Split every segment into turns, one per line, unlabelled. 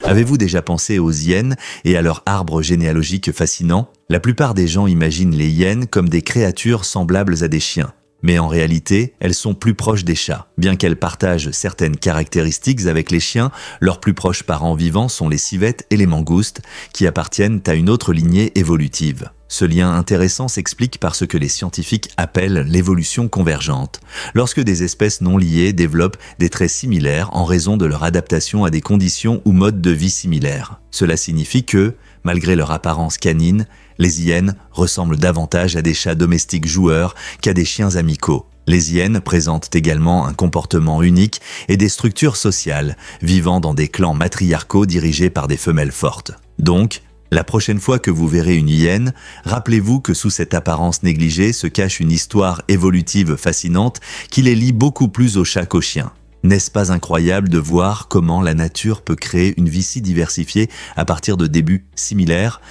Avez-vous déjà pensé aux hyènes et à leur arbre généalogique fascinant? La plupart des gens imaginent les hyènes comme des créatures semblables à des chiens. Mais en réalité, elles sont plus proches des chats. Bien qu'elles partagent certaines caractéristiques avec les chiens, leurs plus proches parents vivants sont les civettes et les mangoustes, qui appartiennent à une autre lignée évolutive. Ce lien intéressant s'explique par ce que les scientifiques appellent l'évolution convergente, lorsque des espèces non liées développent des traits similaires en raison de leur adaptation à des conditions ou modes de vie similaires. Cela signifie que, malgré leur apparence canine, les hyènes ressemblent davantage à des chats domestiques joueurs qu'à des chiens amicaux. Les hyènes présentent également un comportement unique et des structures sociales, vivant dans des clans matriarcaux dirigés par des femelles fortes. Donc, la prochaine fois que vous verrez une hyène, rappelez-vous que sous cette apparence négligée se cache une histoire évolutive fascinante qui les lie beaucoup plus aux chats qu'aux chiens. N'est-ce pas incroyable de voir comment la nature peut créer une vie si diversifiée à partir de débuts similaires?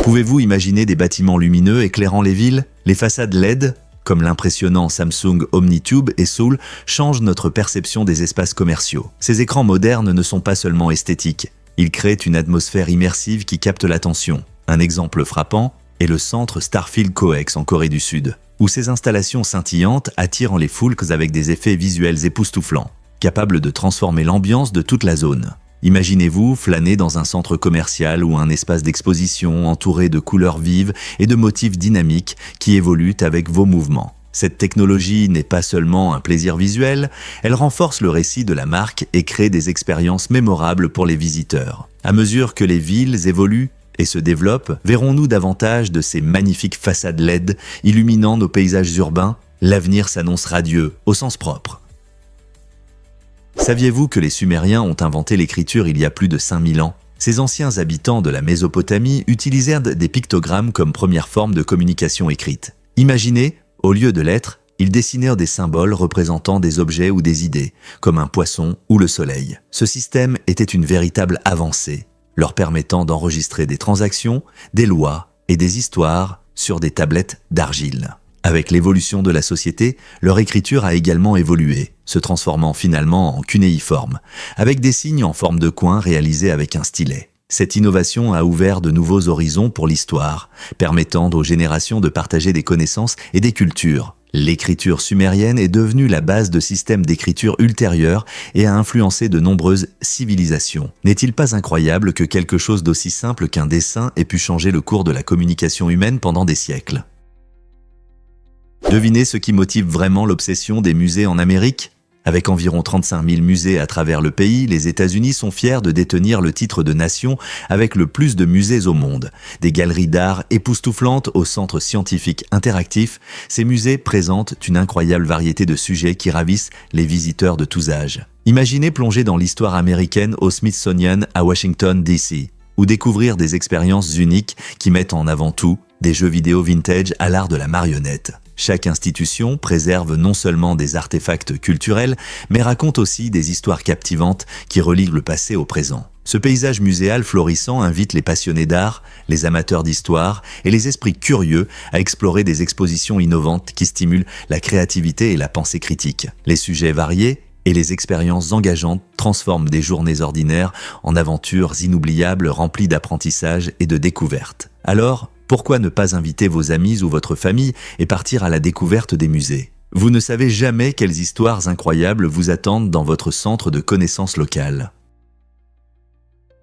Pouvez-vous imaginer des bâtiments lumineux éclairant les villes? Les façades LED, comme l'impressionnant Samsung OmniTube et Soul, changent notre perception des espaces commerciaux. Ces écrans modernes ne sont pas seulement esthétiques, ils créent une atmosphère immersive qui capte l'attention. Un exemple frappant est le centre Starfield Coex en Corée du Sud, où ces installations scintillantes attirent les foules avec des effets visuels époustouflants, capables de transformer l'ambiance de toute la zone. Imaginez-vous flâner dans un centre commercial ou un espace d'exposition entouré de couleurs vives et de motifs dynamiques qui évoluent avec vos mouvements. Cette technologie n'est pas seulement un plaisir visuel, elle renforce le récit de la marque et crée des expériences mémorables pour les visiteurs. À mesure que les villes évoluent et se développent, verrons-nous davantage de ces magnifiques façades LED illuminant nos paysages urbains? L'avenir s'annonce radieux, au sens propre. Saviez-vous que les Sumériens ont inventé l'écriture il y a plus de 5000 ans? Ces anciens habitants de la Mésopotamie utilisèrent des pictogrammes comme première forme de communication écrite. Imaginez, au lieu de lettres, ils dessinèrent des symboles représentant des objets ou des idées, comme un poisson ou le soleil. Ce système était une véritable avancée, leur permettant d'enregistrer des transactions, des lois et des histoires sur des tablettes d'argile. Avec l'évolution de la société, leur écriture a également évolué, se transformant finalement en cunéiforme, avec des signes en forme de coin réalisés avec un stylet. Cette innovation a ouvert de nouveaux horizons pour l'histoire, permettant aux générations de partager des connaissances et des cultures. L'écriture sumérienne est devenue la base de systèmes d'écriture ultérieurs et a influencé de nombreuses civilisations. N'est-il pas incroyable que quelque chose d'aussi simple qu'un dessin ait pu changer le cours de la communication humaine pendant des siècles? Devinez ce qui motive vraiment l'obsession des musées en Amérique? Avec environ 35 000 musées à travers le pays, les États-Unis sont fiers de détenir le titre de nation avec le plus de musées au monde. Des galeries d'art époustouflantes au centre scientifique interactif, ces musées présentent une incroyable variété de sujets qui ravissent les visiteurs de tous âges. Imaginez plonger dans l'histoire américaine au Smithsonian à Washington, D.C., ou découvrir des expériences uniques qui mettent en avant tout, des jeux vidéo vintage à l'art de la marionnette. Chaque institution préserve non seulement des artefacts culturels, mais raconte aussi des histoires captivantes qui relient le passé au présent. Ce paysage muséal florissant invite les passionnés d'art, les amateurs d'histoire et les esprits curieux à explorer des expositions innovantes qui stimulent la créativité et la pensée critique. Les sujets variés et les expériences engageantes transforment des journées ordinaires en aventures inoubliables remplies d'apprentissage et de découvertes. Alors, pourquoi ne pas inviter vos amis ou votre famille et partir à la découverte des musées? Vous ne savez jamais quelles histoires incroyables vous attendent dans votre centre de connaissances locales.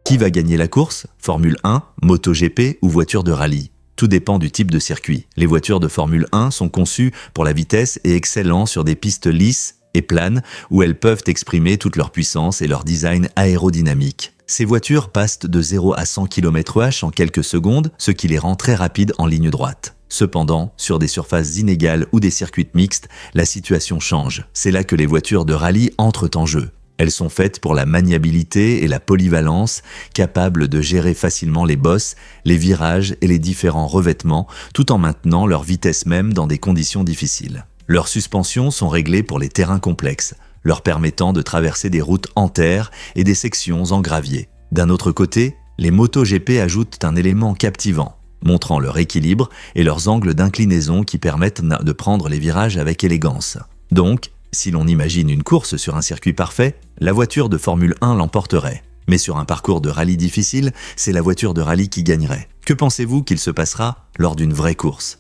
Qui va gagner la course? Formule 1, MotoGP ou voiture de rallye? Tout dépend du type de circuit. Les voitures de Formule 1 sont conçues pour la vitesse et excellent sur des pistes lisses et planes où elles peuvent exprimer toute leur puissance et leur design aérodynamique. Ces voitures passent de 0 à 100 km/h en quelques secondes, ce qui les rend très rapides en ligne droite. Cependant, sur des surfaces inégales ou des circuits mixtes, la situation change. C'est là que les voitures de rallye entrent en jeu. Elles sont faites pour la maniabilité et la polyvalence, capables de gérer facilement les bosses, les virages et les différents revêtements, tout en maintenant leur vitesse même dans des conditions difficiles. Leurs suspensions sont réglées pour les terrains complexes, leur permettant de traverser des routes en terre et des sections en gravier. D'un autre côté, les MotoGP ajoutent un élément captivant, montrant leur équilibre et leurs angles d'inclinaison qui permettent de prendre les virages avec élégance. Donc, si l'on imagine une course sur un circuit parfait, la voiture de Formule 1 l'emporterait. Mais sur un parcours de rallye difficile, c'est la voiture de rallye qui gagnerait. Que pensez-vous qu'il se passera lors d'une vraie course ?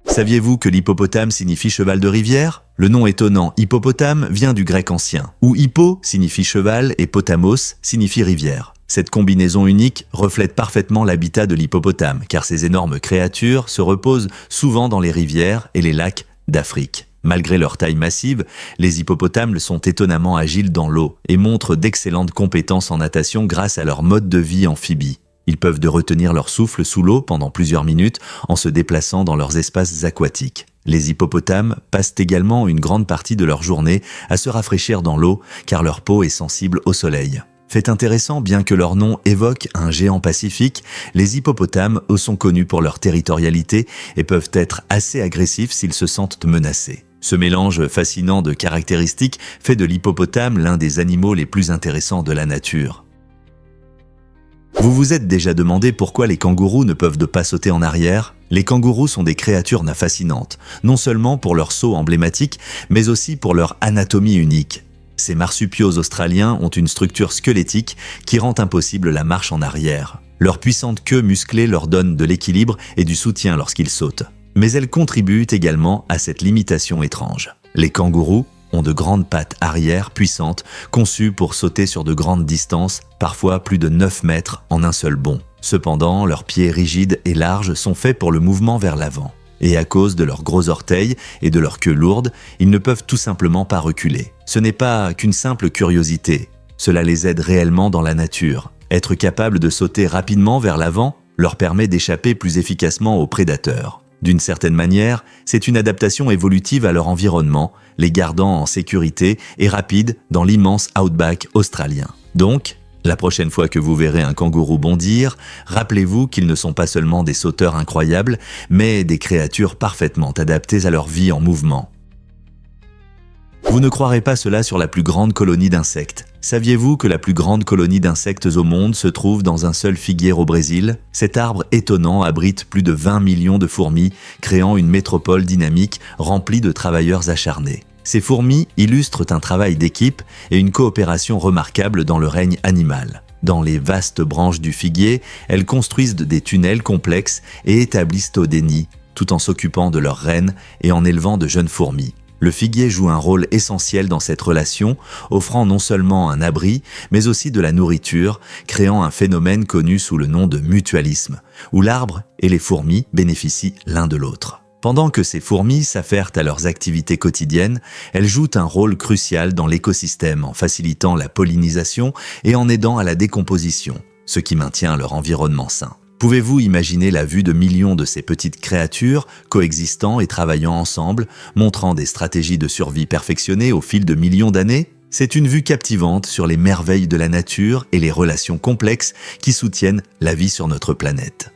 Saviez-vous que l'hippopotame signifie cheval de rivière ? Le nom étonnant hippopotame vient du grec ancien, où hippo signifie cheval et potamos signifie rivière. Cette combinaison unique reflète parfaitement l'habitat de l'hippopotame, car ces énormes créatures se reposent souvent dans les rivières et les lacs d'Afrique. Malgré leur taille massive, les hippopotames sont étonnamment agiles dans l'eau et montrent d'excellentes compétences en natation grâce à leur mode de vie amphibie. Ils peuvent retenir leur souffle sous l'eau pendant plusieurs minutes en se déplaçant dans leurs espaces aquatiques. Les hippopotames passent également une grande partie de leur journée à se rafraîchir dans l'eau car leur peau est sensible au soleil. Fait intéressant, bien que leur nom évoque un géant pacifique, les hippopotames sont connus pour leur territorialité et peuvent être assez agressifs s'ils se sentent menacés. Ce mélange fascinant de caractéristiques fait de l'hippopotame l'un des animaux les plus intéressants de la nature. Vous vous êtes déjà demandé pourquoi les kangourous ne peuvent pas sauter en arrière ? Les kangourous sont des créatures fascinantes, non seulement pour leur saut emblématique, mais aussi pour leur anatomie unique. Ces marsupiaux australiens ont une structure squelettique qui rend impossible la marche en arrière. Leur puissante queue musclée leur donne de l'équilibre et du soutien lorsqu'ils sautent. Mais elle contribue également à cette limitation étrange. Les kangourous ont de grandes pattes arrière puissantes, conçues pour sauter sur de grandes distances, parfois plus de 9 mètres en un seul bond. Cependant, leurs pieds rigides et larges sont faits pour le mouvement vers l'avant. Et à cause de leurs gros orteils et de leur queue lourde, ils ne peuvent tout simplement pas reculer. Ce n'est pas qu'une simple curiosité, cela les aide réellement dans la nature. Être capable de sauter rapidement vers l'avant leur permet d'échapper plus efficacement aux prédateurs. D'une certaine manière, c'est une adaptation évolutive à leur environnement, les gardant en sécurité et rapides dans l'immense outback australien. Donc, la prochaine fois que vous verrez un kangourou bondir, rappelez-vous qu'ils ne sont pas seulement des sauteurs incroyables, mais des créatures parfaitement adaptées à leur vie en mouvement. Vous ne croirez pas cela sur la plus grande colonie d'insectes. Saviez-vous que la plus grande colonie d'insectes au monde se trouve dans un seul figuier au Brésil ? Cet arbre étonnant abrite plus de 20 millions de fourmis, créant une métropole dynamique remplie de travailleurs acharnés. Ces fourmis illustrent un travail d'équipe et une coopération remarquable dans le règne animal. Dans les vastes branches du figuier, elles construisent des tunnels complexes et établissent des nids, tout en s'occupant de leurs reines et en élevant de jeunes fourmis. Le figuier joue un rôle essentiel dans cette relation, offrant non seulement un abri, mais aussi de la nourriture, créant un phénomène connu sous le nom de mutualisme, où l'arbre et les fourmis bénéficient l'un de l'autre. Pendant que ces fourmis s'affairent à leurs activités quotidiennes, elles jouent un rôle crucial dans l'écosystème en facilitant la pollinisation et en aidant à la décomposition, ce qui maintient leur environnement sain. Pouvez-vous imaginer la vue de millions de ces petites créatures coexistant et travaillant ensemble, montrant des stratégies de survie perfectionnées au fil de millions d'années ? C'est une vue captivante sur les merveilles de la nature et les relations complexes qui soutiennent la vie sur notre planète.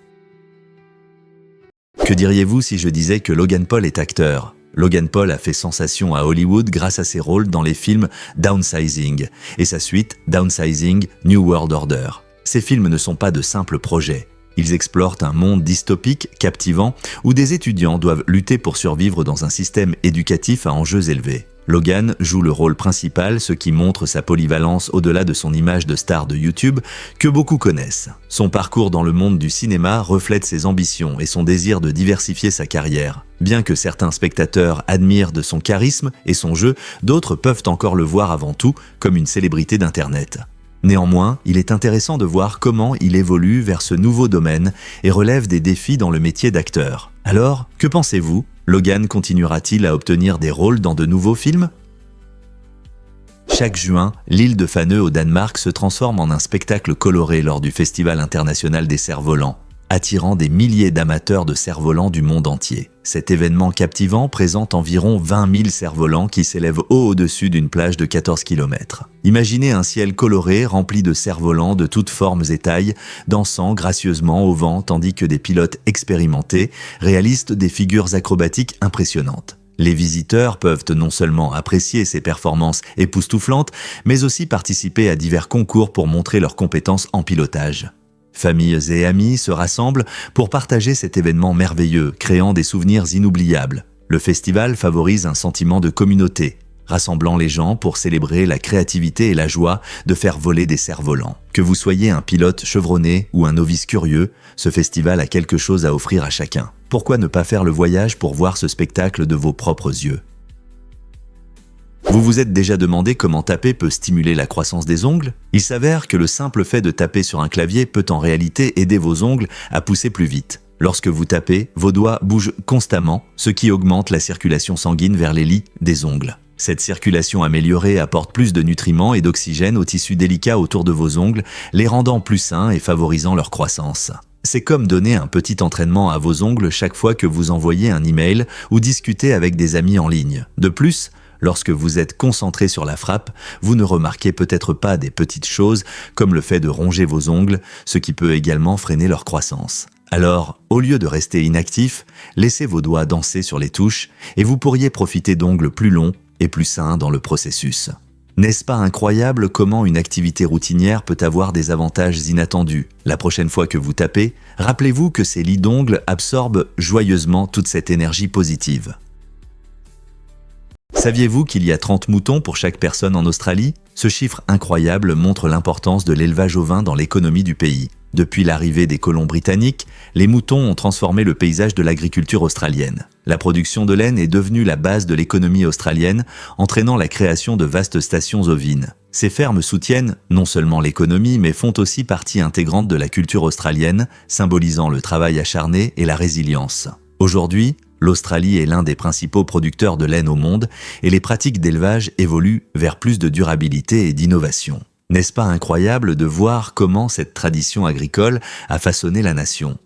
Que diriez-vous si je disais que Logan Paul est acteur ? Logan Paul a fait sensation à Hollywood grâce à ses rôles dans les films Downsizing et sa suite Downsizing New World Order. Ces films ne sont pas de simples projets. Ils explorent un monde dystopique, captivant, où des étudiants doivent lutter pour survivre dans un système éducatif à enjeux élevés. Logan joue le rôle principal, ce qui montre sa polyvalence au-delà de son image de star de YouTube, que beaucoup connaissent. Son parcours dans le monde du cinéma reflète ses ambitions et son désir de diversifier sa carrière. Bien que certains spectateurs admirent de son charisme et son jeu, d'autres peuvent encore le voir avant tout comme une célébrité d'Internet. Néanmoins, il est intéressant de voir comment il évolue vers ce nouveau domaine et relève des défis dans le métier d'acteur. Alors, que pensez-vous ? Logan continuera-t-il à obtenir des rôles dans de nouveaux films ? Chaque juin, l'île de Fanø au Danemark se transforme en un spectacle coloré lors du Festival international des cerfs-volants, attirant des milliers d'amateurs de cerfs-volants du monde entier. Cet événement captivant présente environ 20 000 cerfs-volants qui s'élèvent haut au-dessus d'une plage de 14 km. Imaginez un ciel coloré rempli de cerfs-volants de toutes formes et tailles, dansant gracieusement au vent tandis que des pilotes expérimentés réalisent des figures acrobatiques impressionnantes. Les visiteurs peuvent non seulement apprécier ces performances époustouflantes, mais aussi participer à divers concours pour montrer leurs compétences en pilotage. Familles et amis se rassemblent pour partager cet événement merveilleux, créant des souvenirs inoubliables. Le festival favorise un sentiment de communauté, rassemblant les gens pour célébrer la créativité et la joie de faire voler des cerfs-volants. Que vous soyez un pilote chevronné ou un novice curieux, ce festival a quelque chose à offrir à chacun. Pourquoi ne pas faire le voyage pour voir ce spectacle de vos propres yeux ? Vous vous êtes déjà demandé comment taper peut stimuler la croissance des ongles ? Il s'avère que le simple fait de taper sur un clavier peut en réalité aider vos ongles à pousser plus vite. Lorsque vous tapez, vos doigts bougent constamment, ce qui augmente la circulation sanguine vers les lits des ongles. Cette circulation améliorée apporte plus de nutriments et d'oxygène aux tissus délicats autour de vos ongles, les rendant plus sains et favorisant leur croissance. C'est comme donner un petit entraînement à vos ongles chaque fois que vous envoyez un email ou discutez avec des amis en ligne. De plus, lorsque vous êtes concentré sur la frappe, vous ne remarquez peut-être pas des petites choses comme le fait de ronger vos ongles, ce qui peut également freiner leur croissance. Alors, au lieu de rester inactif, laissez vos doigts danser sur les touches et vous pourriez profiter d'ongles plus longs et plus sains dans le processus. N'est-ce pas incroyable comment une activité routinière peut avoir des avantages inattendus ? La prochaine fois que vous tapez, rappelez-vous que ces lits d'ongles absorbent joyeusement toute cette énergie positive. Saviez-vous qu'il y a 30 moutons pour chaque personne en Australie ? Ce chiffre incroyable montre l'importance de l'élevage ovin dans l'économie du pays. Depuis l'arrivée des colons britanniques, les moutons ont transformé le paysage de l'agriculture australienne. La production de laine est devenue la base de l'économie australienne, entraînant la création de vastes stations ovines. Ces fermes soutiennent non seulement l'économie, mais font aussi partie intégrante de la culture australienne, symbolisant le travail acharné et la résilience. Aujourd'hui, l'Australie est l'un des principaux producteurs de laine au monde et les pratiques d'élevage évoluent vers plus de durabilité et d'innovation. N'est-ce pas incroyable de voir comment cette tradition agricole a façonné la nation ?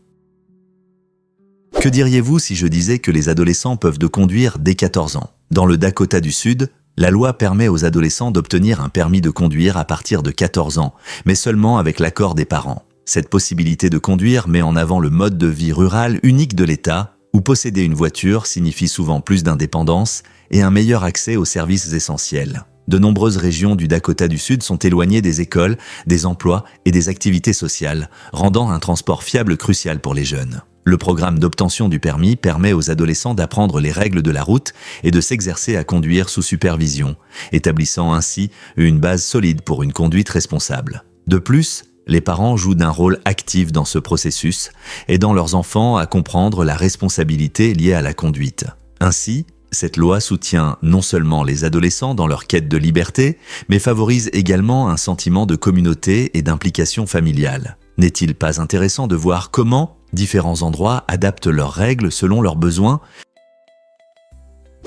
Que diriez-vous si je disais que les adolescents peuvent conduire dès 14 ans ? Dans le Dakota du Sud, la loi permet aux adolescents d'obtenir un permis de conduire à partir de 14 ans, mais seulement avec l'accord des parents. Cette possibilité de conduire met en avant le mode de vie rural unique de l'État, où posséder une voiture signifie souvent plus d'indépendance et un meilleur accès aux services essentiels. De nombreuses régions du Dakota du Sud sont éloignées des écoles, des emplois et des activités sociales, rendant un transport fiable crucial pour les jeunes. Le programme d'obtention du permis permet aux adolescents d'apprendre les règles de la route et de s'exercer à conduire sous supervision, établissant ainsi une base solide pour une conduite responsable. De plus, les parents jouent un rôle actif dans ce processus, aidant leurs enfants à comprendre la responsabilité liée à la conduite. Ainsi, cette loi soutient non seulement les adolescents dans leur quête de liberté, mais favorise également un sentiment de communauté et d'implication familiale. N'est-il pas intéressant de voir comment différents endroits adaptent leurs règles selon leurs besoins ?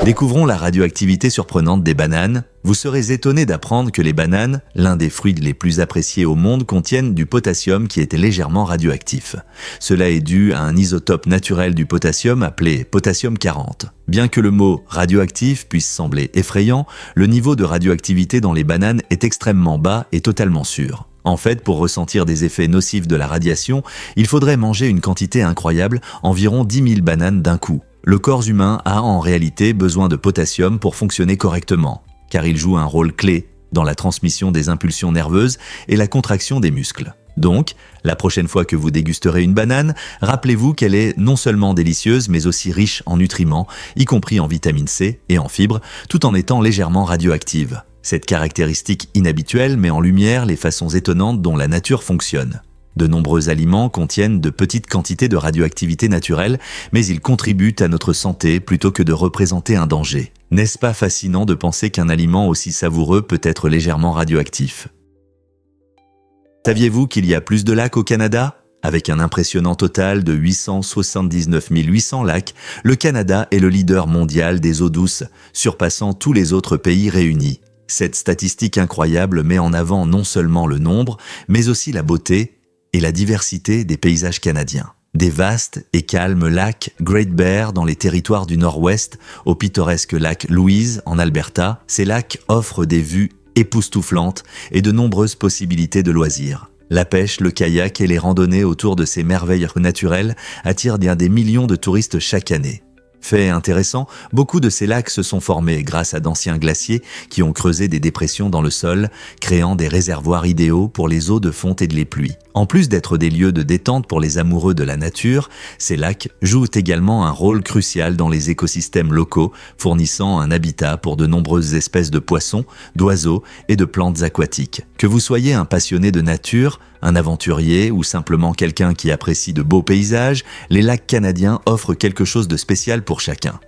Découvrons la radioactivité surprenante des bananes. Vous serez étonné d'apprendre que les bananes, l'un des fruits les plus appréciés au monde, contiennent du potassium qui est légèrement radioactif. Cela est dû à un isotope naturel du potassium appelé potassium 40. Bien que le mot radioactif puisse sembler effrayant, le niveau de radioactivité dans les bananes est extrêmement bas et totalement sûr. En fait, pour ressentir des effets nocifs de la radiation, il faudrait manger une quantité incroyable, environ 10 000 bananes d'un coup. Le corps humain a en réalité besoin de potassium pour fonctionner correctement, car il joue un rôle clé dans la transmission des impulsions nerveuses et la contraction des muscles. Donc, la prochaine fois que vous dégusterez une banane, rappelez-vous qu'elle est non seulement délicieuse, mais aussi riche en nutriments, y compris en vitamine C et en fibres, tout en étant légèrement radioactive. Cette caractéristique inhabituelle met en lumière les façons étonnantes dont la nature fonctionne. De nombreux aliments contiennent de petites quantités de radioactivité naturelle, mais ils contribuent à notre santé plutôt que de représenter un danger. N'est-ce pas fascinant de penser qu'un aliment aussi savoureux peut être légèrement radioactif ? Saviez-vous qu'il y a plus de lacs au Canada ? Avec un impressionnant total de 879 800 lacs, le Canada est le leader mondial des eaux douces, surpassant tous les autres pays réunis. Cette statistique incroyable met en avant non seulement le nombre, mais aussi la beauté et la diversité des paysages canadiens. Des vastes et calmes lacs Great Bear dans les territoires du Nord-Ouest, au pittoresque lac Louise en Alberta, ces lacs offrent des vues époustouflantes et de nombreuses possibilités de loisirs. La pêche, le kayak et les randonnées autour de ces merveilles naturelles attirent bien des millions de touristes chaque année. Fait intéressant, beaucoup de ces lacs se sont formés grâce à d'anciens glaciers qui ont creusé des dépressions dans le sol, créant des réservoirs idéaux pour les eaux de fonte et de les pluies. En plus d'être des lieux de détente pour les amoureux de la nature, ces lacs jouent également un rôle crucial dans les écosystèmes locaux, fournissant un habitat pour de nombreuses espèces de poissons, d'oiseaux et de plantes aquatiques. Que vous soyez un passionné de nature, un aventurier ou simplement quelqu'un qui apprécie de beaux paysages, les lacs canadiens offrent quelque chose de spécial pour chacun.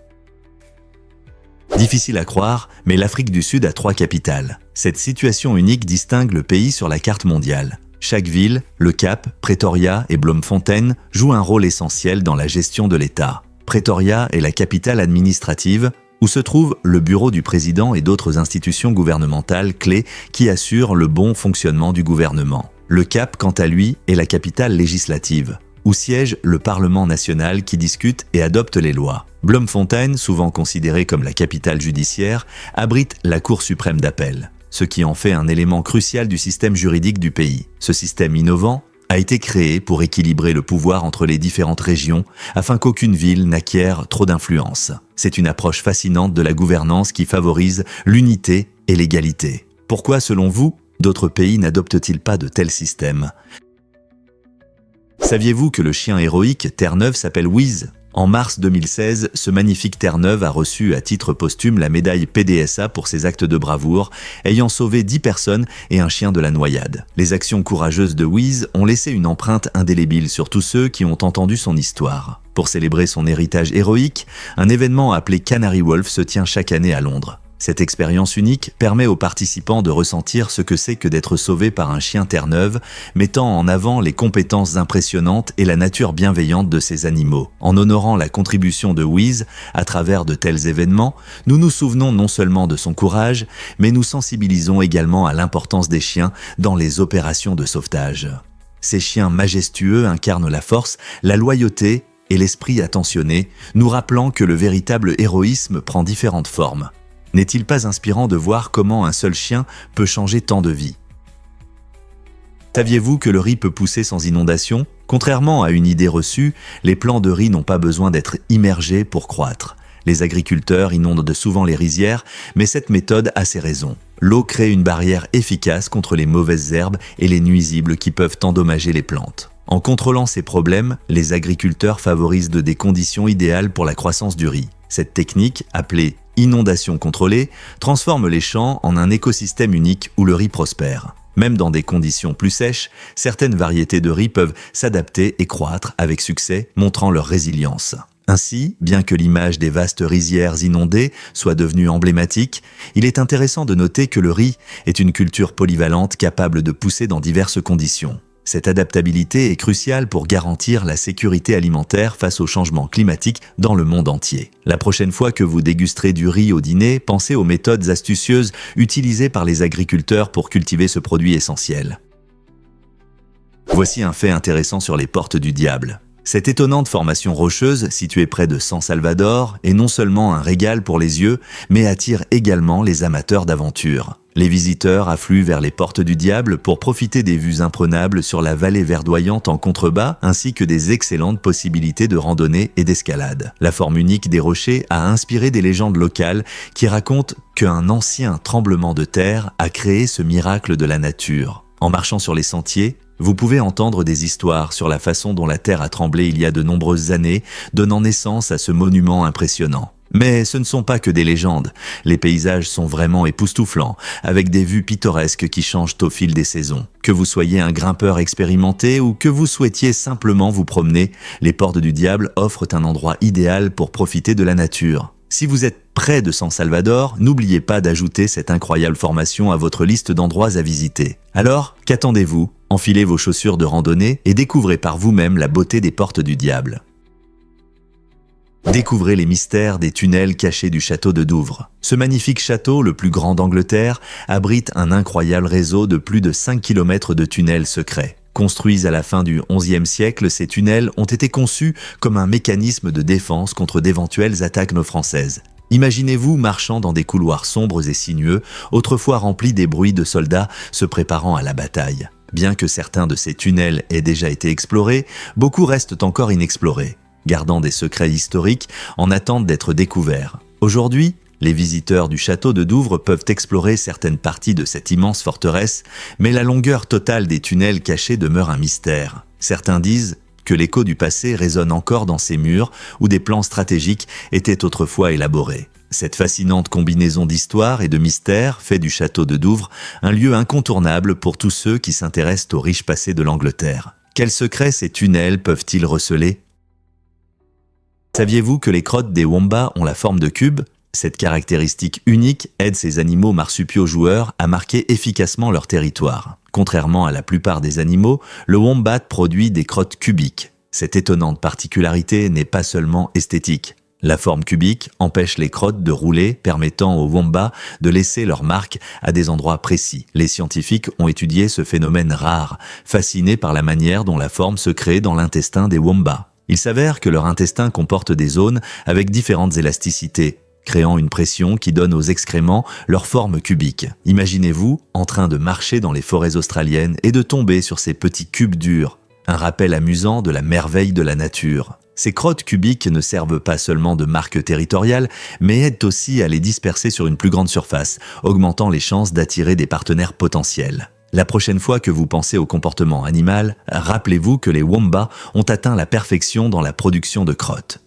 Difficile à croire, mais l'Afrique du Sud a 3 capitales. Cette situation unique distingue le pays sur la carte mondiale. Chaque ville, le Cap, Pretoria et Bloemfontein, jouent un rôle essentiel dans la gestion de l'État. Pretoria est la capitale administrative, où se trouve le bureau du président et d'autres institutions gouvernementales clés qui assurent le bon fonctionnement du gouvernement. Le Cap, quant à lui, est la capitale législative, où siège le Parlement national qui discute et adopte les lois. Bloemfontein, souvent considérée comme la capitale judiciaire, abrite la Cour suprême d'appel, ce qui en fait un élément crucial du système juridique du pays. Ce système innovant a été créé pour équilibrer le pouvoir entre les différentes régions afin qu'aucune ville n'acquiert trop d'influence. C'est une approche fascinante de la gouvernance qui favorise l'unité et l'égalité. Pourquoi, selon vous, d'autres pays n'adoptent-ils pas de tels systèmes? Saviez-vous que le chien héroïque Terre-Neuve s'appelle Wiz? En mars 2016, ce magnifique Terre-Neuve a reçu à titre posthume la médaille PDSA pour ses actes de bravoure, ayant sauvé 10 personnes et un chien de la noyade. Les actions courageuses de Wiz ont laissé une empreinte indélébile sur tous ceux qui ont entendu son histoire. Pour célébrer son héritage héroïque, un événement appelé Canary Wolf se tient chaque année à Londres. Cette expérience unique permet aux participants de ressentir ce que c'est que d'être sauvé par un chien Terre-Neuve, mettant en avant les compétences impressionnantes et la nature bienveillante de ces animaux. En honorant la contribution de Wiz à travers de tels événements, nous nous souvenons non seulement de son courage, mais nous sensibilisons également à l'importance des chiens dans les opérations de sauvetage. Ces chiens majestueux incarnent la force, la loyauté et l'esprit attentionné, nous rappelant que le véritable héroïsme prend différentes formes. N'est-il pas inspirant de voir comment un seul chien peut changer tant de vies? Saviez-vous que le riz peut pousser sans inondation? Contrairement à une idée reçue, les plants de riz n'ont pas besoin d'être immergés pour croître. Les agriculteurs inondent souvent les rizières, mais cette méthode a ses raisons. L'eau crée une barrière efficace contre les mauvaises herbes et les nuisibles qui peuvent endommager les plantes. En contrôlant ces problèmes, les agriculteurs favorisent des conditions idéales pour la croissance du riz. Cette technique, appelée inondation contrôlée, transforme les champs en un écosystème unique où le riz prospère. Même dans des conditions plus sèches, certaines variétés de riz peuvent s'adapter et croître avec succès, montrant leur résilience. Ainsi, bien que l'image des vastes rizières inondées soit devenue emblématique, il est intéressant de noter que le riz est une culture polyvalente capable de pousser dans diverses conditions. Cette adaptabilité est cruciale pour garantir la sécurité alimentaire face aux changements climatiques dans le monde entier. La prochaine fois que vous dégusterez du riz au dîner, pensez aux méthodes astucieuses utilisées par les agriculteurs pour cultiver ce produit essentiel. Voici un fait intéressant sur les Portes du Diable. Cette étonnante formation rocheuse, située près de San Salvador, est non seulement un régal pour les yeux, mais attire également les amateurs d'aventure. Les visiteurs affluent vers les Portes du Diable pour profiter des vues imprenables sur la vallée verdoyante en contrebas, ainsi que des excellentes possibilités de randonnée et d'escalade. La forme unique des rochers a inspiré des légendes locales qui racontent qu'un ancien tremblement de terre a créé ce miracle de la nature. En marchant sur les sentiers, vous pouvez entendre des histoires sur la façon dont la terre a tremblé il y a de nombreuses années, donnant naissance à ce monument impressionnant. Mais ce ne sont pas que des légendes, les paysages sont vraiment époustouflants, avec des vues pittoresques qui changent au fil des saisons. Que vous soyez un grimpeur expérimenté ou que vous souhaitiez simplement vous promener, les Portes du Diable offrent un endroit idéal pour profiter de la nature. Si vous êtes près de San Salvador, n'oubliez pas d'ajouter cette incroyable formation à votre liste d'endroits à visiter. Alors, qu'attendez-vous? Enfilez vos chaussures de randonnée et découvrez par vous-même la beauté des Portes du Diable. Découvrez les mystères des tunnels cachés du château de Douvres. Ce magnifique château, le plus grand d'Angleterre, abrite un incroyable réseau de plus de 5 km de tunnels secrets. Construits à la fin du XIe siècle, ces tunnels ont été conçus comme un mécanisme de défense contre d'éventuelles attaques françaises. Imaginez-vous marchant dans des couloirs sombres et sinueux, autrefois remplis des bruits de soldats se préparant à la bataille. Bien que certains de ces tunnels aient déjà été explorés, beaucoup restent encore inexplorés. gardant des secrets historiques en attente d'être découverts. Aujourd'hui, les visiteurs du château de Douvres peuvent explorer certaines parties de cette immense forteresse, mais la longueur totale des tunnels cachés demeure un mystère. Certains disent que l'écho du passé résonne encore dans ces murs où des plans stratégiques étaient autrefois élaborés. Cette fascinante combinaison d'histoire et de mystère fait du château de Douvres un lieu incontournable pour tous ceux qui s'intéressent au riche passé de l'Angleterre. Quels secrets ces tunnels peuvent-ils receler ? Saviez-vous que les crottes des wombats ont la forme de cubes ? Cette caractéristique unique aide ces animaux marsupiaux joueurs à marquer efficacement leur territoire. Contrairement à la plupart des animaux, le wombat produit des crottes cubiques. Cette étonnante particularité n'est pas seulement esthétique. La forme cubique empêche les crottes de rouler, permettant aux wombats de laisser leurs marques à des endroits précis. Les scientifiques ont étudié ce phénomène rare, fascinés par la manière dont la forme se crée dans l'intestin des wombats. Il s'avère que leur intestin comporte des zones avec différentes élasticités, créant une pression qui donne aux excréments leur forme cubique. Imaginez-vous en train de marcher dans les forêts australiennes et de tomber sur ces petits cubes durs. Un rappel amusant de la merveille de la nature. Ces crottes cubiques ne servent pas seulement de marque territoriale, mais aident aussi à les disperser sur une plus grande surface, augmentant les chances d'attirer des partenaires potentiels. La prochaine fois que vous pensez au comportement animal, rappelez-vous que les wombats ont atteint la perfection dans la production de crottes.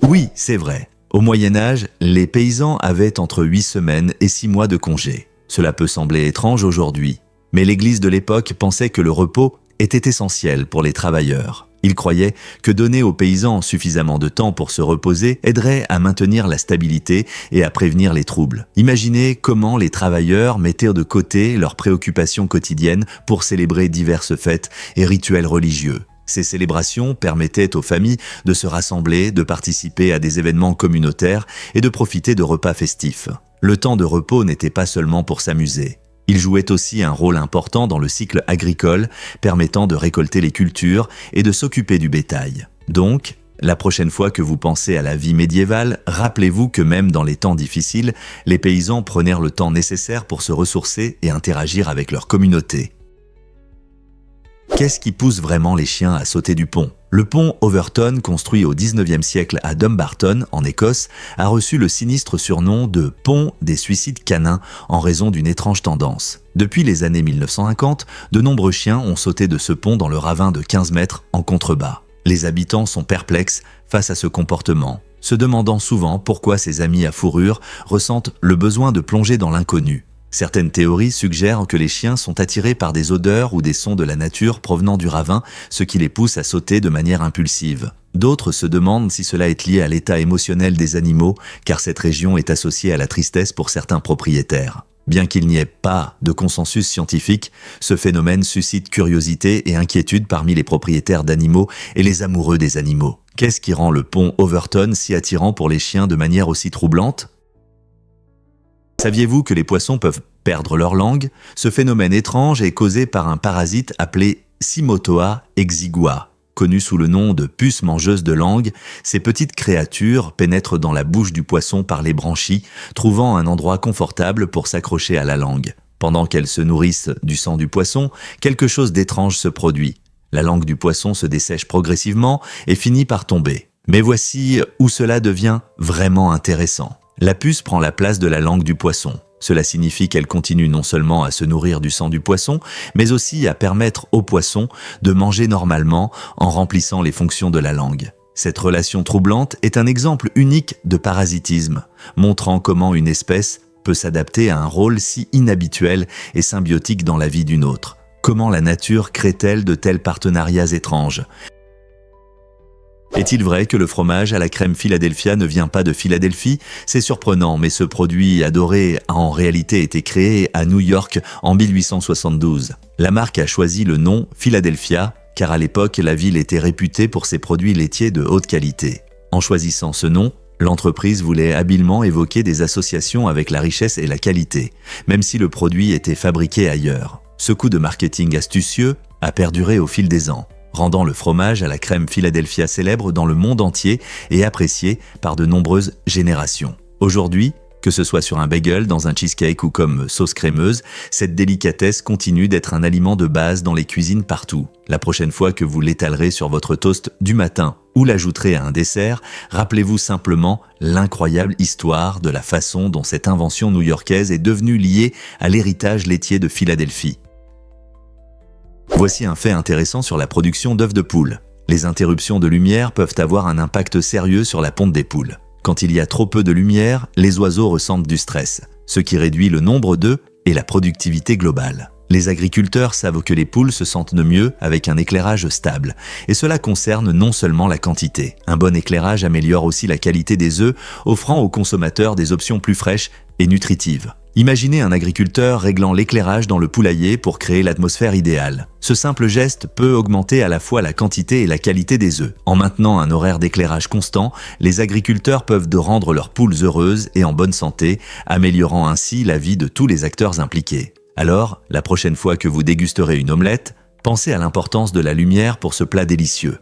Oui, c'est vrai. Au Moyen-Âge, les paysans avaient entre 8 semaines et 6 mois de congé. Cela peut sembler étrange aujourd'hui, mais l'Église de l'époque pensait que le repos était essentiel pour les travailleurs. Il croyait que donner aux paysans suffisamment de temps pour se reposer aiderait à maintenir la stabilité et à prévenir les troubles. Imaginez comment les travailleurs mettaient de côté leurs préoccupations quotidiennes pour célébrer diverses fêtes et rituels religieux. Ces célébrations permettaient aux familles de se rassembler, de participer à des événements communautaires et de profiter de repas festifs. Le temps de repos n'était pas seulement pour s'amuser. Il jouait aussi un rôle important dans le cycle agricole, permettant de récolter les cultures et de s'occuper du bétail. Donc, la prochaine fois que vous pensez à la vie médiévale, rappelez-vous que même dans les temps difficiles, les paysans prenaient le temps nécessaire pour se ressourcer et interagir avec leur communauté. Qu'est-ce qui pousse vraiment les chiens à sauter du pont ? Le pont Overton, construit au XIXe siècle à Dumbarton, en Écosse, a reçu le sinistre surnom de « pont des suicides canins » en raison d'une étrange tendance. Depuis les années 1950, de nombreux chiens ont sauté de ce pont dans le ravin de 15 mètres en contrebas. Les habitants sont perplexes face à ce comportement, se demandant souvent pourquoi ces amis à fourrure ressentent le besoin de plonger dans l'inconnu. Certaines théories suggèrent que les chiens sont attirés par des odeurs ou des sons de la nature provenant du ravin, ce qui les pousse à sauter de manière impulsive. D'autres se demandent si cela est lié à l'état émotionnel des animaux, car cette région est associée à la tristesse pour certains propriétaires. Bien qu'il n'y ait pas de consensus scientifique, ce phénomène suscite curiosité et inquiétude parmi les propriétaires d'animaux et les amoureux des animaux. Qu'est-ce qui rend le pont Overton si attirant pour les chiens de manière aussi troublante ? Saviez-vous que les poissons peuvent perdre leur langue ? Ce phénomène étrange est causé par un parasite appelé Cymothoa exigua. Connu sous le nom de puce mangeuse de langue, ces petites créatures pénètrent dans la bouche du poisson par les branchies, trouvant un endroit confortable pour s'accrocher à la langue. Pendant qu'elles se nourrissent du sang du poisson, quelque chose d'étrange se produit. La langue du poisson se dessèche progressivement et finit par tomber. Mais voici où cela devient vraiment intéressant. La puce prend la place de la langue du poisson. Cela signifie qu'elle continue non seulement à se nourrir du sang du poisson, mais aussi à permettre au poisson de manger normalement en remplissant les fonctions de la langue. Cette relation troublante est un exemple unique de parasitisme, montrant comment une espèce peut s'adapter à un rôle si inhabituel et symbiotique dans la vie d'une autre. Comment la nature crée-t-elle de tels partenariats étranges ? Est-il vrai que le fromage à la crème Philadelphia ne vient pas de Philadelphie ? C'est surprenant, mais ce produit adoré a en réalité été créé à New York en 1872. La marque a choisi le nom Philadelphia, car à l'époque, la ville était réputée pour ses produits laitiers de haute qualité. En choisissant ce nom, l'entreprise voulait habilement évoquer des associations avec la richesse et la qualité, même si le produit était fabriqué ailleurs. Ce coup de marketing astucieux a perduré au fil des ans, rendant le fromage à la crème Philadelphia célèbre dans le monde entier et apprécié par de nombreuses générations. Aujourd'hui, Que ce soit sur un bagel, dans un cheesecake ou comme sauce crémeuse, cette délicatesse continue d'être un aliment de base dans les cuisines partout. La prochaine fois que vous l'étalerez sur votre toast du matin ou l'ajouterez à un dessert, rappelez-vous simplement l'incroyable histoire de la façon dont cette invention new-yorkaise est devenue liée à l'héritage laitier de Philadelphie. Voici un fait intéressant sur la production d'œufs de poule. Les interruptions de lumière peuvent avoir un impact sérieux sur la ponte des poules. Quand il y a trop peu de lumière, les oiseaux ressentent du stress, ce qui réduit le nombre d'œufs et la productivité globale. Les agriculteurs savent que les poules se sentent de mieux avec un éclairage stable, et cela concerne non seulement la quantité. Un bon éclairage améliore aussi la qualité des œufs, offrant aux consommateurs des options plus fraîches et nutritives. Imaginez un agriculteur réglant l'éclairage dans le poulailler pour créer l'atmosphère idéale. Ce simple geste peut augmenter à la fois la quantité et la qualité des œufs. En maintenant un horaire d'éclairage constant, les agriculteurs peuvent rendre leurs poules heureuses et en bonne santé, améliorant ainsi la vie de tous les acteurs impliqués. Alors, la prochaine fois que vous dégusterez une omelette, pensez à l'importance de la lumière pour ce plat délicieux.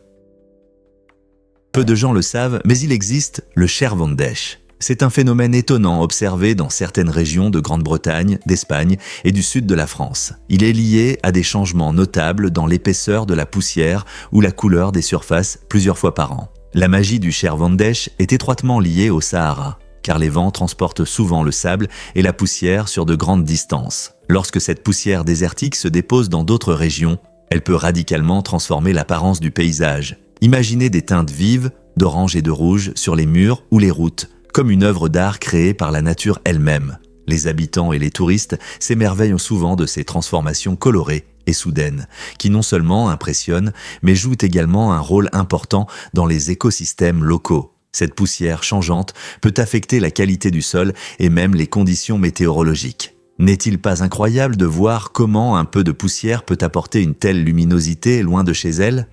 Peu de gens le savent, mais il existe le Chervondesh. C'est un phénomène étonnant observé dans certaines régions de Grande-Bretagne, d'Espagne et du sud de la France. Il est lié à des changements notables dans l'épaisseur de la poussière ou la couleur des surfaces plusieurs fois par an. La magie du Chervondesh est étroitement liée au Sahara, car les vents transportent souvent le sable et la poussière sur de grandes distances. Lorsque cette poussière désertique se dépose dans d'autres régions, elle peut radicalement transformer l'apparence du paysage. Imaginez des teintes vives, d'orange et de rouge sur les murs ou les routes, comme une œuvre d'art créée par la nature elle-même. Les habitants et les touristes s'émerveillent souvent de ces transformations colorées et soudaines, qui non seulement impressionnent, mais jouent également un rôle important dans les écosystèmes locaux. Cette poussière changeante peut affecter la qualité du sol et même les conditions météorologiques. N'est-il pas incroyable de voir comment un peu de poussière peut apporter une telle luminosité loin de chez elle ?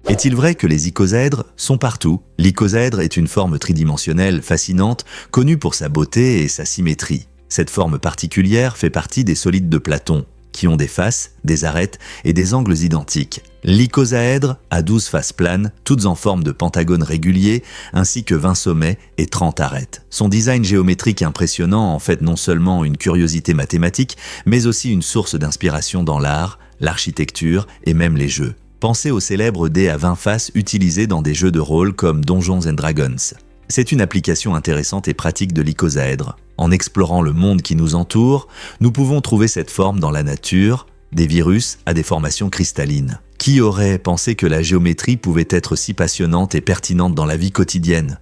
Est-il vrai que les icosaèdres sont partout ? L'icosaèdre est une forme tridimensionnelle fascinante, connue pour sa beauté et sa symétrie. Cette forme particulière fait partie des solides de Platon, qui ont des faces, des arêtes et des angles identiques. L'icosaèdre a 12 faces planes, toutes en forme de pentagone régulier, ainsi que 20 sommets et 30 arêtes. Son design géométrique impressionnant en fait non seulement une curiosité mathématique, mais aussi une source d'inspiration dans l'art, l'architecture et même les jeux. Pensez aux célèbres dés à 20 faces utilisés dans des jeux de rôle comme Donjons & Dragons. C'est une application intéressante et pratique de l'icosaèdre. En explorant le monde qui nous entoure, nous pouvons trouver cette forme dans la nature, des virus à des formations cristallines. Qui aurait pensé que la géométrie pouvait être si passionnante et pertinente dans la vie quotidienne ?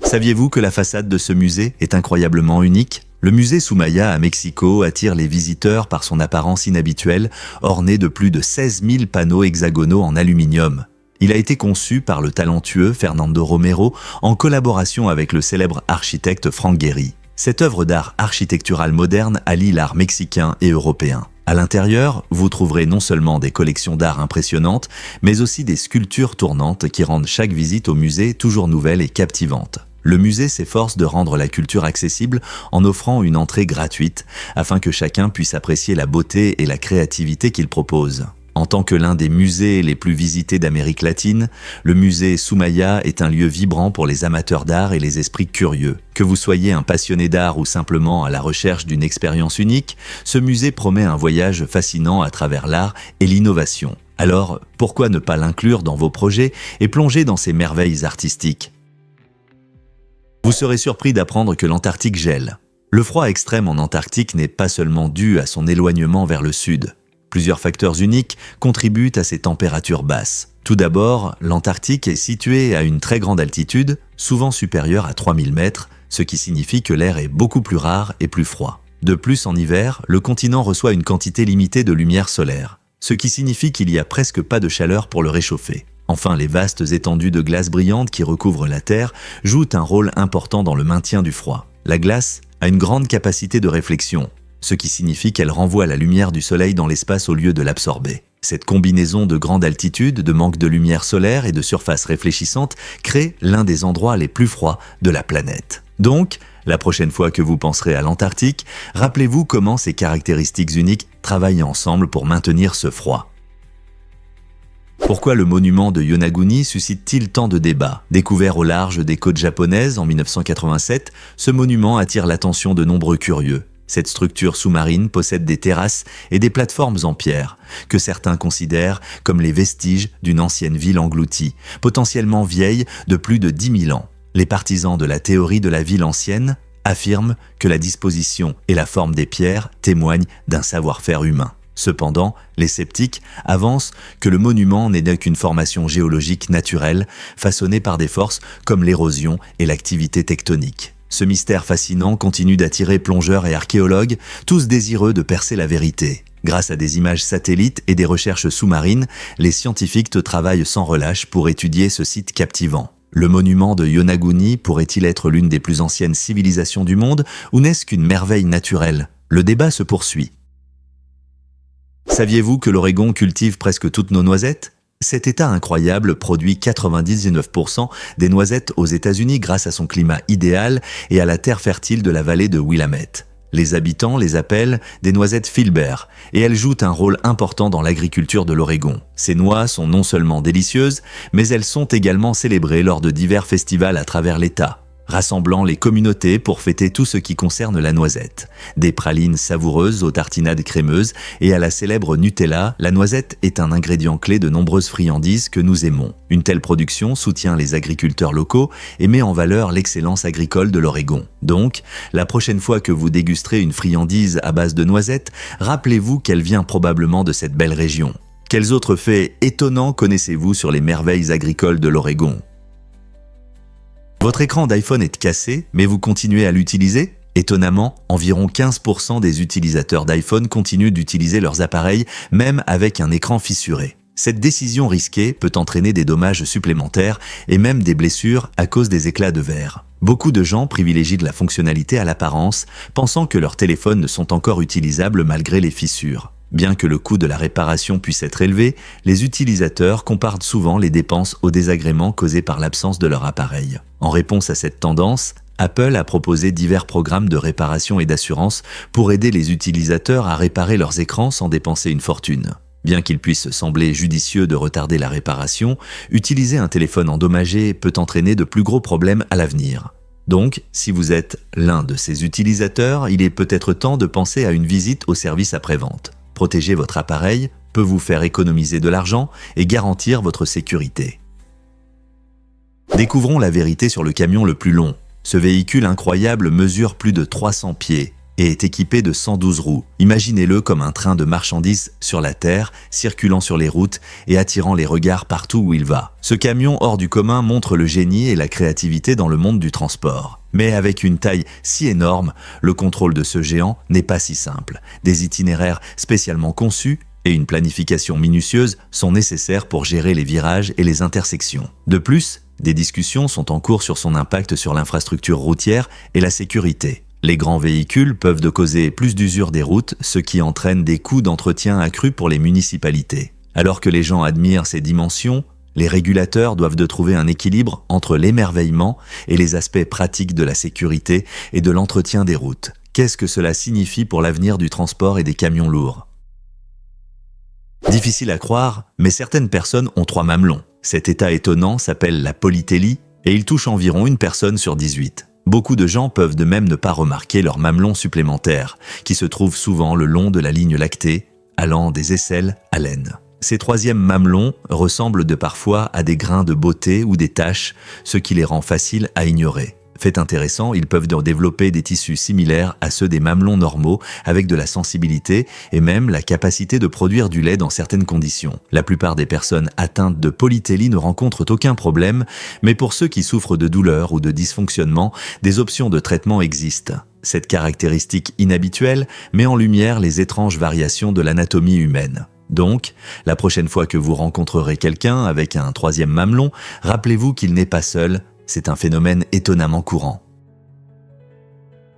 Saviez-vous que la façade de ce musée est incroyablement unique ? Le musée Soumaya à Mexico attire les visiteurs par son apparence inhabituelle, orné de plus de 16 000 panneaux hexagonaux en aluminium. Il a été conçu par le talentueux Fernando Romero en collaboration avec le célèbre architecte Frank Gehry. Cette œuvre d'art architectural moderne allie l'art mexicain et européen. À l'intérieur, vous trouverez non seulement des collections d'art impressionnantes, mais aussi des sculptures tournantes qui rendent chaque visite au musée toujours nouvelle et captivante. Le musée s'efforce de rendre la culture accessible en offrant une entrée gratuite afin que chacun puisse apprécier la beauté et la créativité qu'il propose. En tant que l'un des musées les plus visités d'Amérique latine, le musée Soumaya est un lieu vibrant pour les amateurs d'art et les esprits curieux. Que vous soyez un passionné d'art ou simplement à la recherche d'une expérience unique, ce musée promet un voyage fascinant à travers l'art et l'innovation. Alors, pourquoi ne pas l'inclure dans vos projets et plonger dans ces merveilles artistiques ? Vous serez surpris d'apprendre que l'Antarctique gèle. Le froid extrême en Antarctique n'est pas seulement dû à son éloignement vers le sud. Plusieurs facteurs uniques contribuent à ces températures basses. Tout d'abord, l'Antarctique est situé à une très grande altitude, souvent supérieure à 3000 mètres, ce qui signifie que l'air est beaucoup plus rare et plus froid. De plus, en hiver, le continent reçoit une quantité limitée de lumière solaire, ce qui signifie qu'il n'y a presque pas de chaleur pour le réchauffer. Enfin, les vastes étendues de glace brillante qui recouvrent la Terre jouent un rôle important dans le maintien du froid. La glace a une grande capacité de réflexion, ce qui signifie qu'elle renvoie la lumière du soleil dans l'espace au lieu de l'absorber. Cette combinaison de grande altitude, de manque de lumière solaire et de surface réfléchissante crée l'un des endroits les plus froids de la planète. Donc, la prochaine fois que vous penserez à l'Antarctique, rappelez-vous comment ces caractéristiques uniques travaillent ensemble pour maintenir ce froid. Pourquoi le monument de Yonaguni suscite-t-il tant de débats? Découvert au large des côtes japonaises en 1987, ce monument attire l'attention de nombreux curieux. Cette structure sous-marine possède des terrasses et des plateformes en pierre, que certains considèrent comme les vestiges d'une ancienne ville engloutie, potentiellement vieille de plus de 10 000 ans. Les partisans de la théorie de la ville ancienne affirment que la disposition et la forme des pierres témoignent d'un savoir-faire humain. Cependant, les sceptiques avancent que le monument n'est qu'une formation géologique naturelle, façonnée par des forces comme l'érosion et l'activité tectonique. Ce mystère fascinant continue d'attirer plongeurs et archéologues, tous désireux de percer la vérité. Grâce à des images satellites et des recherches sous-marines, les scientifiques travaillent sans relâche pour étudier ce site captivant. Le monument de Yonaguni pourrait-il être l'une des plus anciennes civilisations du monde ou n'est-ce qu'une merveille naturelle? Le débat se poursuit. Saviez-vous que l'Oregon cultive presque toutes nos noisettes? Cet État incroyable produit 99% des noisettes aux États-Unis grâce à son climat idéal et à la terre fertile de la vallée de Willamette. Les habitants les appellent des noisettes Filbert et elles jouent un rôle important dans l'agriculture de l'Oregon. Ces noix sont non seulement délicieuses, mais elles sont également célébrées lors de divers festivals à travers l'État, rassemblant les communautés pour fêter tout ce qui concerne la noisette. Des pralines savoureuses aux tartinades crémeuses et à la célèbre Nutella, la noisette est un ingrédient clé de nombreuses friandises que nous aimons. Une telle production soutient les agriculteurs locaux et met en valeur l'excellence agricole de l'Oregon. Donc, la prochaine fois que vous dégusterez une friandise à base de noisettes, rappelez-vous qu'elle vient probablement de cette belle région. Quels autres faits étonnants connaissez-vous sur les merveilles agricoles de l'Oregon? Votre écran d'iPhone est cassé, mais vous continuez à l'utiliser? Étonnamment, environ 15% des utilisateurs d'iPhone continuent d'utiliser leurs appareils, même avec un écran fissuré. Cette décision risquée peut entraîner des dommages supplémentaires et même des blessures à cause des éclats de verre. Beaucoup de gens privilégient de la fonctionnalité à l'apparence, pensant que leurs téléphones sont encore utilisables malgré les fissures. Bien que le coût de la réparation puisse être élevé, les utilisateurs comparent souvent les dépenses aux désagréments causés par l'absence de leur appareil. En réponse à cette tendance, Apple a proposé divers programmes de réparation et d'assurance pour aider les utilisateurs à réparer leurs écrans sans dépenser une fortune. Bien qu'il puisse sembler judicieux de retarder la réparation, utiliser un téléphone endommagé peut entraîner de plus gros problèmes à l'avenir. Donc, si vous êtes l'un de ces utilisateurs, il est peut-être temps de penser à une visite au service après-vente. Protéger votre appareil peut vous faire économiser de l'argent et garantir votre sécurité. Découvrons la vérité sur le camion le plus long. Ce véhicule incroyable mesure plus de 300 pieds et est équipé de 112 roues. Imaginez-le comme un train de marchandises sur la terre, circulant sur les routes et attirant les regards partout où il va. Ce camion hors du commun montre le génie et la créativité dans le monde du transport. Mais avec une taille si énorme, le contrôle de ce géant n'est pas si simple. Des itinéraires spécialement conçus et une planification minutieuse sont nécessaires pour gérer les virages et les intersections. De plus, des discussions sont en cours sur son impact sur l'infrastructure routière et la sécurité. Les grands véhicules peuvent causer plus d'usure des routes, ce qui entraîne des coûts d'entretien accrus pour les municipalités. Alors que les gens admirent ces dimensions, les régulateurs doivent trouver un équilibre entre l'émerveillement et les aspects pratiques de la sécurité et de l'entretien des routes. Qu'est-ce que cela signifie pour l'avenir du transport et des camions lourds? Difficile à croire, mais certaines personnes ont 3 mamelons. Cet état étonnant s'appelle la polytélie et il touche environ une personne sur 18. Beaucoup de gens peuvent de même ne pas remarquer leurs mamelons supplémentaires, qui se trouvent souvent le long de la ligne lactée, allant des aisselles à l'aine. Ces 3e mamelons ressemblent parfois à des grains de beauté ou des taches, ce qui les rend faciles à ignorer. Fait intéressant, ils peuvent développer des tissus similaires à ceux des mamelons normaux avec de la sensibilité et même la capacité de produire du lait dans certaines conditions. La plupart des personnes atteintes de polytélie ne rencontrent aucun problème, mais pour ceux qui souffrent de douleurs ou de dysfonctionnements, des options de traitement existent. Cette caractéristique inhabituelle met en lumière les étranges variations de l'anatomie humaine. Donc, la prochaine fois que vous rencontrerez quelqu'un avec un 3e mamelon, rappelez-vous qu'il n'est pas seul. C'est un phénomène étonnamment courant.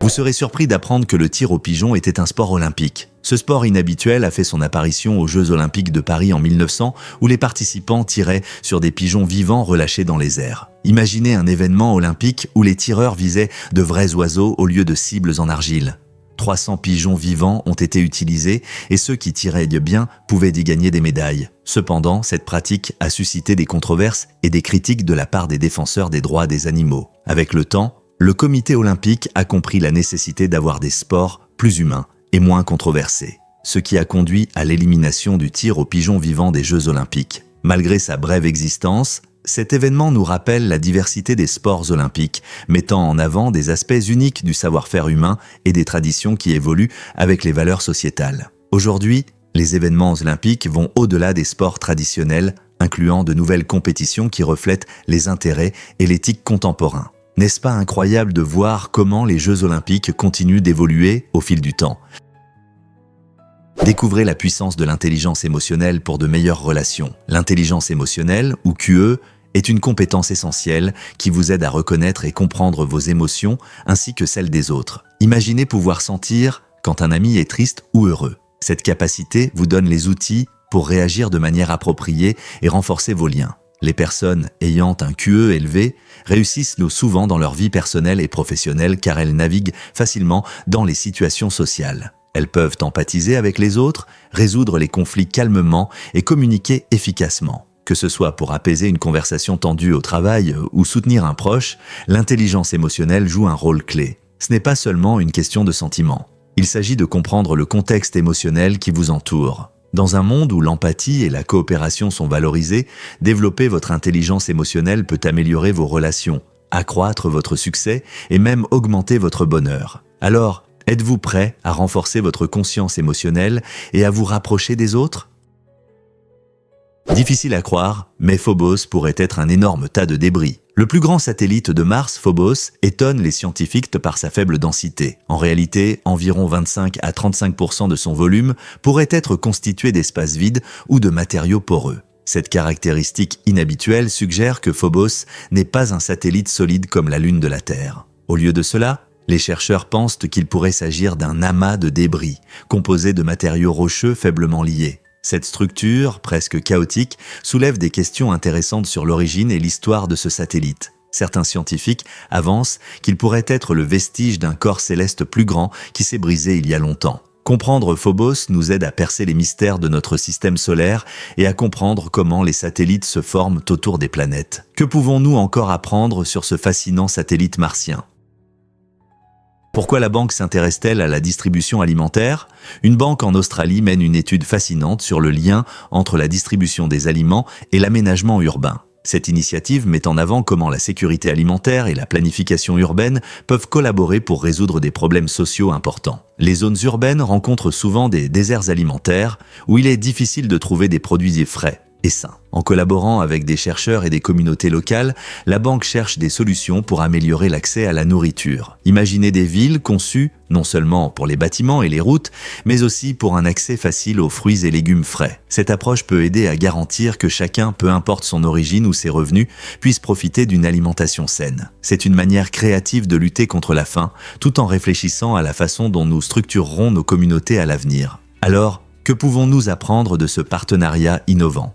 Vous serez surpris d'apprendre que le tir au pigeon était un sport olympique. Ce sport inhabituel a fait son apparition aux Jeux Olympiques de Paris en 1900 où les participants tiraient sur des pigeons vivants relâchés dans les airs. Imaginez un événement olympique où les tireurs visaient de vrais oiseaux au lieu de cibles en argile. 300 pigeons vivants ont été utilisés et ceux qui tiraient bien pouvaient y gagner des médailles. Cependant, cette pratique a suscité des controverses et des critiques de la part des défenseurs des droits des animaux. Avec le temps, le comité olympique a compris la nécessité d'avoir des sports plus humains et moins controversés, ce qui a conduit à l'élimination du tir aux pigeons vivants des Jeux olympiques. Malgré sa brève existence, cet événement nous rappelle la diversité des sports olympiques, mettant en avant des aspects uniques du savoir-faire humain et des traditions qui évoluent avec les valeurs sociétales. Aujourd'hui, les événements olympiques vont au-delà des sports traditionnels, incluant de nouvelles compétitions qui reflètent les intérêts et l'éthique contemporains. N'est-ce pas incroyable de voir comment les Jeux olympiques continuent d'évoluer au fil du temps ? Découvrez la puissance de l'intelligence émotionnelle pour de meilleures relations. L'intelligence émotionnelle, ou QE, est une compétence essentielle qui vous aide à reconnaître et comprendre vos émotions ainsi que celles des autres. Imaginez pouvoir sentir quand un ami est triste ou heureux. Cette capacité vous donne les outils pour réagir de manière appropriée et renforcer vos liens. Les personnes ayant un QE élevé réussissent souvent dans leur vie personnelle et professionnelle car elles naviguent facilement dans les situations sociales. Elles peuvent empathiser avec les autres, résoudre les conflits calmement et communiquer efficacement. Que ce soit pour apaiser une conversation tendue au travail ou soutenir un proche, l'intelligence émotionnelle joue un rôle clé. Ce n'est pas seulement une question de sentiment. Il s'agit de comprendre le contexte émotionnel qui vous entoure. Dans un monde où l'empathie et la coopération sont valorisées, développer votre intelligence émotionnelle peut améliorer vos relations, accroître votre succès et même augmenter votre bonheur. Alors, êtes-vous prêt à renforcer votre conscience émotionnelle et à vous rapprocher des autres ? Difficile à croire, mais Phobos pourrait être un énorme tas de débris. Le plus grand satellite de Mars, Phobos, étonne les scientifiques par sa faible densité. En réalité, environ 25 à 35% de son volume pourrait être constitué d'espaces vides ou de matériaux poreux. Cette caractéristique inhabituelle suggère que Phobos n'est pas un satellite solide comme la Lune de la Terre. Au lieu de cela, les chercheurs pensent qu'il pourrait s'agir d'un amas de débris, composé de matériaux rocheux faiblement liés. Cette structure, presque chaotique, soulève des questions intéressantes sur l'origine et l'histoire de ce satellite. Certains scientifiques avancent qu'il pourrait être le vestige d'un corps céleste plus grand qui s'est brisé il y a longtemps. Comprendre Phobos nous aide à percer les mystères de notre système solaire et à comprendre comment les satellites se forment autour des planètes. Que pouvons-nous encore apprendre sur ce fascinant satellite martien ? Pourquoi la banque s'intéresse-t-elle à la distribution alimentaire ? Une banque en Australie mène une étude fascinante sur le lien entre la distribution des aliments et l'aménagement urbain. Cette initiative met en avant comment la sécurité alimentaire et la planification urbaine peuvent collaborer pour résoudre des problèmes sociaux importants. Les zones urbaines rencontrent souvent des déserts alimentaires où il est difficile de trouver des produits frais et sains. En collaborant avec des chercheurs et des communautés locales, la banque cherche des solutions pour améliorer l'accès à la nourriture. Imaginez des villes conçues non seulement pour les bâtiments et les routes, mais aussi pour un accès facile aux fruits et légumes frais. Cette approche peut aider à garantir que chacun, peu importe son origine ou ses revenus, puisse profiter d'une alimentation saine. C'est une manière créative de lutter contre la faim, tout en réfléchissant à la façon dont nous structurerons nos communautés à l'avenir. Alors, que pouvons-nous apprendre de ce partenariat innovant ?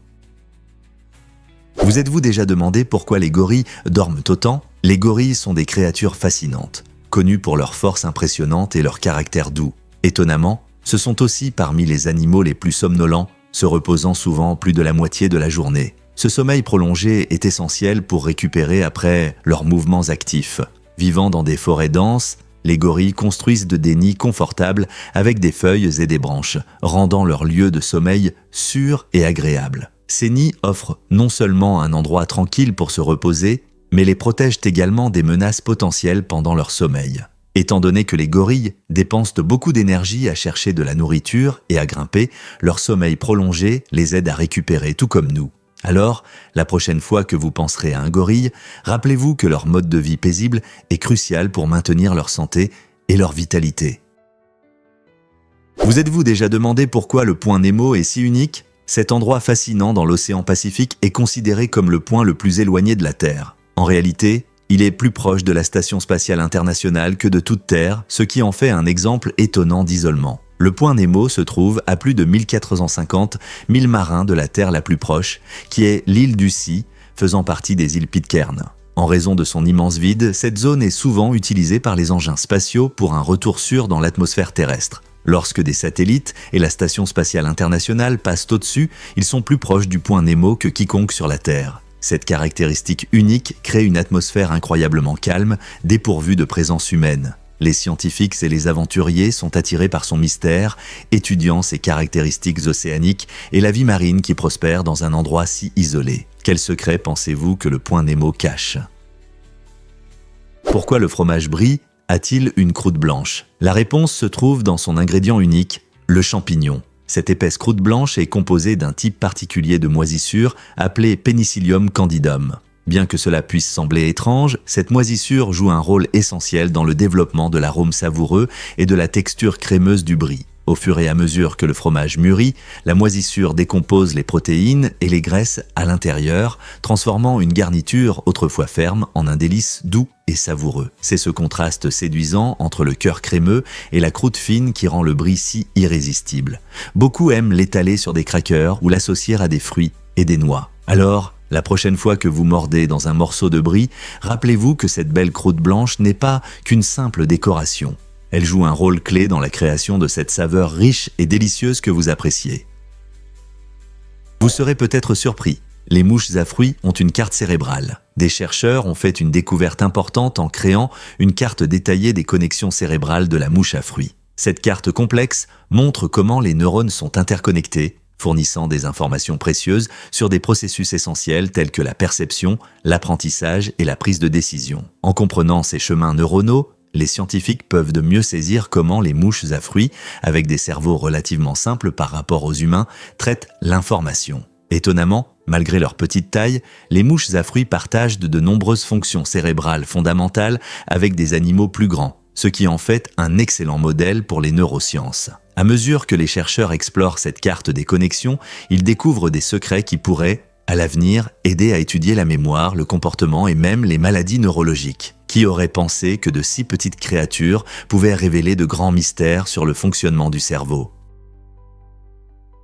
Vous êtes-vous déjà demandé pourquoi les gorilles dorment autant ? Les gorilles sont des créatures fascinantes, connues pour leur force impressionnante et leur caractère doux. Étonnamment, ce sont aussi parmi les animaux les plus somnolents, se reposant souvent plus de la moitié de la journée. Ce sommeil prolongé est essentiel pour récupérer après leurs mouvements actifs. Vivant dans des forêts denses, les gorilles construisent des nids confortables avec des feuilles et des branches, rendant leur lieu de sommeil sûr et agréable. Ces nids offrent non seulement un endroit tranquille pour se reposer, mais les protègent également des menaces potentielles pendant leur sommeil. Étant donné que les gorilles dépensent beaucoup d'énergie à chercher de la nourriture et à grimper, leur sommeil prolongé les aide à récupérer tout comme nous. Alors, la prochaine fois que vous penserez à un gorille, rappelez-vous que leur mode de vie paisible est crucial pour maintenir leur santé et leur vitalité. Vous êtes-vous déjà demandé pourquoi le point Nemo est si unique ? Cet endroit fascinant dans l'océan Pacifique est considéré comme le point le plus éloigné de la Terre. En réalité, il est plus proche de la Station spatiale internationale que de toute Terre, ce qui en fait un exemple étonnant d'isolement. Le point Nemo se trouve à plus de 1450 milles marins de la Terre la plus proche, qui est l'île Ducie, faisant partie des îles Pitcairn. En raison de son immense vide, cette zone est souvent utilisée par les engins spatiaux pour un retour sûr dans l'atmosphère terrestre. Lorsque des satellites et la Station spatiale internationale passent au-dessus, ils sont plus proches du point Nemo que quiconque sur la Terre. Cette caractéristique unique crée une atmosphère incroyablement calme, dépourvue de présence humaine. Les scientifiques et les aventuriers sont attirés par son mystère, étudiant ses caractéristiques océaniques et la vie marine qui prospère dans un endroit si isolé. Quel secret pensez-vous que le point Nemo cache ? Pourquoi le fromage Brie a-t-il une croûte blanche ? La réponse se trouve dans son ingrédient unique, le champignon. Cette épaisse croûte blanche est composée d'un type particulier de moisissure appelé Penicillium candidum. Bien que cela puisse sembler étrange, cette moisissure joue un rôle essentiel dans le développement de l'arôme savoureux et de la texture crémeuse du brie. Au fur et à mesure que le fromage mûrit, la moisissure décompose les protéines et les graisses à l'intérieur, transformant une garniture autrefois ferme en un délice doux et savoureux. C'est ce contraste séduisant entre le cœur crémeux et la croûte fine qui rend le brie si irrésistible. Beaucoup aiment l'étaler sur des crackers ou l'associer à des fruits et des noix. Alors, la prochaine fois que vous mordez dans un morceau de brie, rappelez-vous que cette belle croûte blanche n'est pas qu'une simple décoration. Elle joue un rôle clé dans la création de cette saveur riche et délicieuse que vous appréciez. Vous serez peut-être surpris, les mouches à fruits ont une carte cérébrale. Des chercheurs ont fait une découverte importante en créant une carte détaillée des connexions cérébrales de la mouche à fruits. Cette carte complexe montre comment les neurones sont interconnectés, fournissant des informations précieuses sur des processus essentiels tels que la perception, l'apprentissage et la prise de décision. En comprenant ces chemins neuronaux, les scientifiques peuvent de mieux saisir comment les mouches à fruits, avec des cerveaux relativement simples par rapport aux humains, traitent l'information. Étonnamment, malgré leur petite taille, les mouches à fruits partagent de nombreuses fonctions cérébrales fondamentales avec des animaux plus grands, ce qui en fait un excellent modèle pour les neurosciences. À mesure que les chercheurs explorent cette carte des connexions, ils découvrent des secrets qui pourraient, à l'avenir, aider à étudier la mémoire, le comportement et même les maladies neurologiques. Qui aurait pensé que de si petites créatures pouvaient révéler de grands mystères sur le fonctionnement du cerveau ?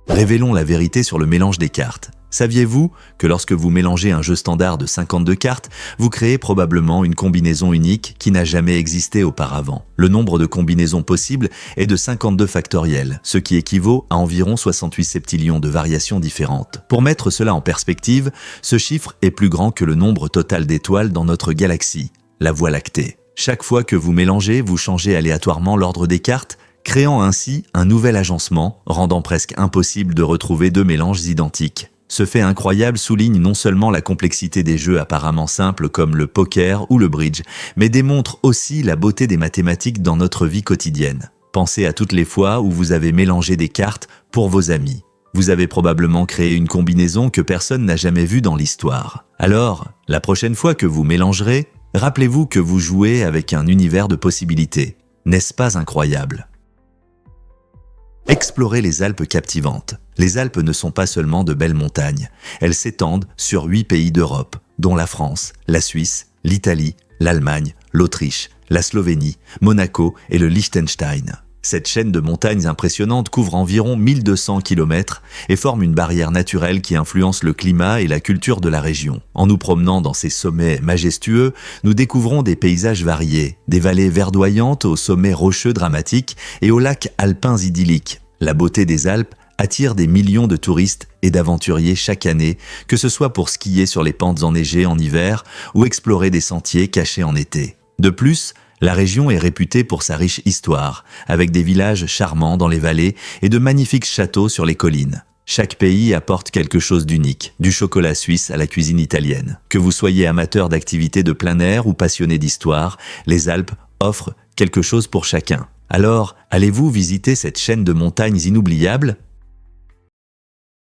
Révélons la vérité sur le mélange des cartes. Saviez-vous que lorsque vous mélangez un jeu standard de 52 cartes, vous créez probablement une combinaison unique qui n'a jamais existé auparavant. Le nombre de combinaisons possibles est de 52 factoriel, ce qui équivaut à environ 68 septillions de variations différentes. Pour mettre cela en perspective, ce chiffre est plus grand que le nombre total d'étoiles dans notre galaxie, la Voie lactée. Chaque fois que vous mélangez, vous changez aléatoirement l'ordre des cartes, créant ainsi un nouvel agencement, rendant presque impossible de retrouver deux mélanges identiques. Ce fait incroyable souligne non seulement la complexité des jeux apparemment simples comme le poker ou le bridge, mais démontre aussi la beauté des mathématiques dans notre vie quotidienne. Pensez à toutes les fois où vous avez mélangé des cartes pour vos amis. Vous avez probablement créé une combinaison que personne n'a jamais vue dans l'histoire. Alors, la prochaine fois que vous mélangerez, rappelez-vous que vous jouez avec un univers de possibilités. N'est-ce pas incroyable ? Explorez les Alpes captivantes. Les Alpes ne sont pas seulement de belles montagnes. Elles s'étendent sur 8 pays d'Europe, dont la France, la Suisse, l'Italie, l'Allemagne, l'Autriche, la Slovénie, Monaco et le Liechtenstein. Cette chaîne de montagnes impressionnantes couvre environ 1200 km et forme une barrière naturelle qui influence le climat et la culture de la région. En nous promenant dans ces sommets majestueux, nous découvrons des paysages variés, des vallées verdoyantes aux sommets rocheux dramatiques et aux lacs alpins idylliques. La beauté des Alpes attire des millions de touristes et d'aventuriers chaque année, que ce soit pour skier sur les pentes enneigées en hiver ou explorer des sentiers cachés en été. De plus, la région est réputée pour sa riche histoire, avec des villages charmants dans les vallées et de magnifiques châteaux sur les collines. Chaque pays apporte quelque chose d'unique, du chocolat suisse à la cuisine italienne. Que vous soyez amateur d'activités de plein air ou passionné d'histoire, les Alpes offrent quelque chose pour chacun. Alors, allez-vous visiter cette chaîne de montagnes inoubliables ?